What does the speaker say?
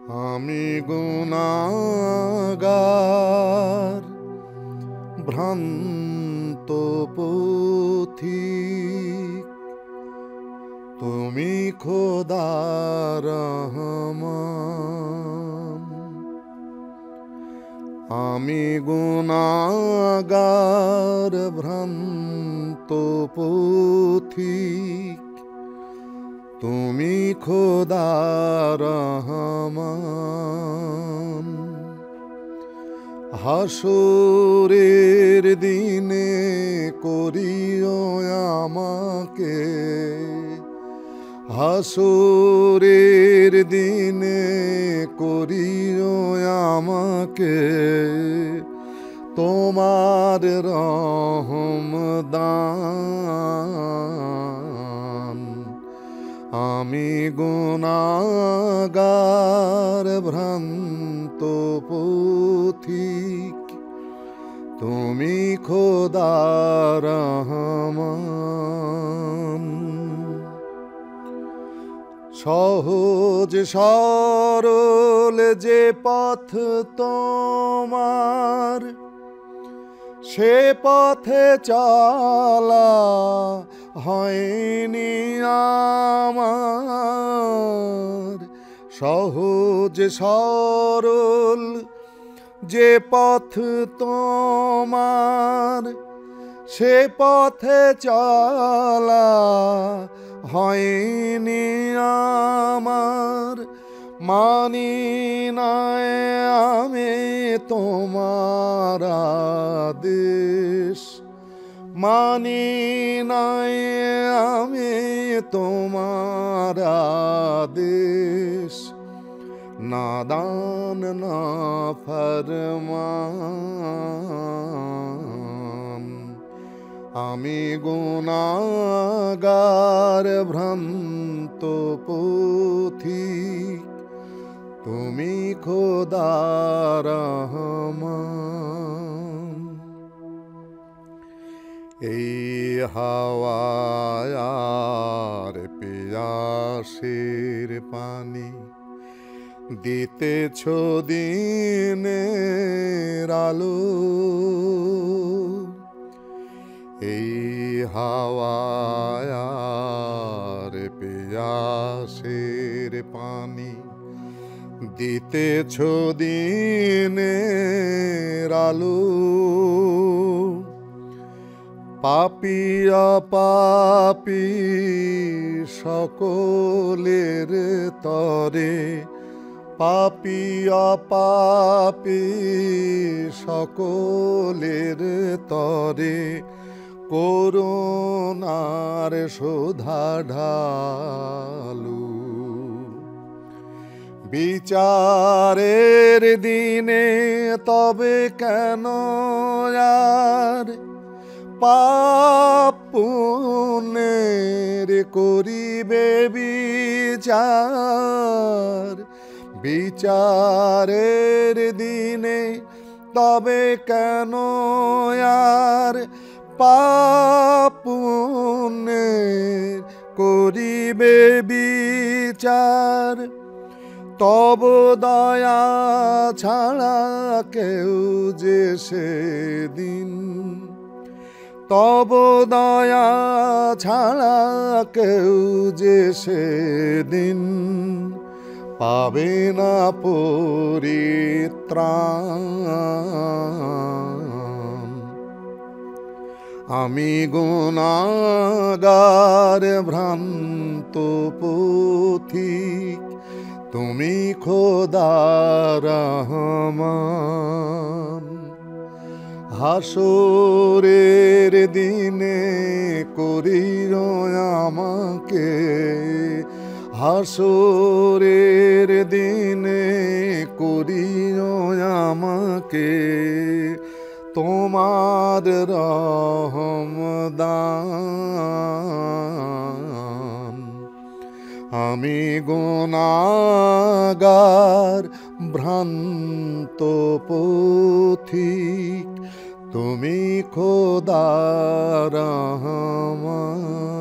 আমি গুনাহগার ভ্রান্ত পথিক, তুমি খোদা রহমান। আমি গুনাহগার ভ্রান্ত পথিক, তুমি খোদা রহমান। হাসরের দিনে করিও আমাকে, হাসরের দিনে করিও আমাকে তোমার রহমদান। আমি গুনাহগার ভ্রান্ত পথিক, তুমি খোদা রহমান। সহজ সরল যে পথ তোমার, সে পথে চলা হয়নি আমার। সহজ সরল যে পথ তোমার, সে পথে চলা হয়নি আমার। মানি নাই আমি তোমার আদেশ, মানি নাই আমি তোমার আদেশ। নাদান না ফরমান, আমি গুনাহগার ভ্রান্ত পথিক, তুমি খোদা রহমান। এই হাওয়ার পিয়াসের পানি দিতেছ দিনের আলো। এই হাওয়ার পিয়াসের পানি দিতেছ দিনের আলো। পাপিয়া পাপী সকলের তরে, পাপিয়া পাপী সকলের তরে করুণার সুধা ঢালু। বিচারের দিনে তবে কেন আর পাপ পুণ্যের করিবে বিচার। বিচারের দিনে তবে কেন আর পাপ পুণ্যের করিবে বিচার। তব দয়া ছাড়া কেউ যে সেদিন, তব দয়া ছাড়া কেউ যে সেদিন পাবে না পরিত্রাণ। আমি গুনাহগার ভ্রান্ত পথিক, তুমি খোদা রহমান। হাসরের দিনে করিও আমাকে, হাসরের দিনে করিও আমাকে তোমার রহমদান। আমি গুনাহগার ভ্রান্ত পথিক, তুমি খোদা রহমান।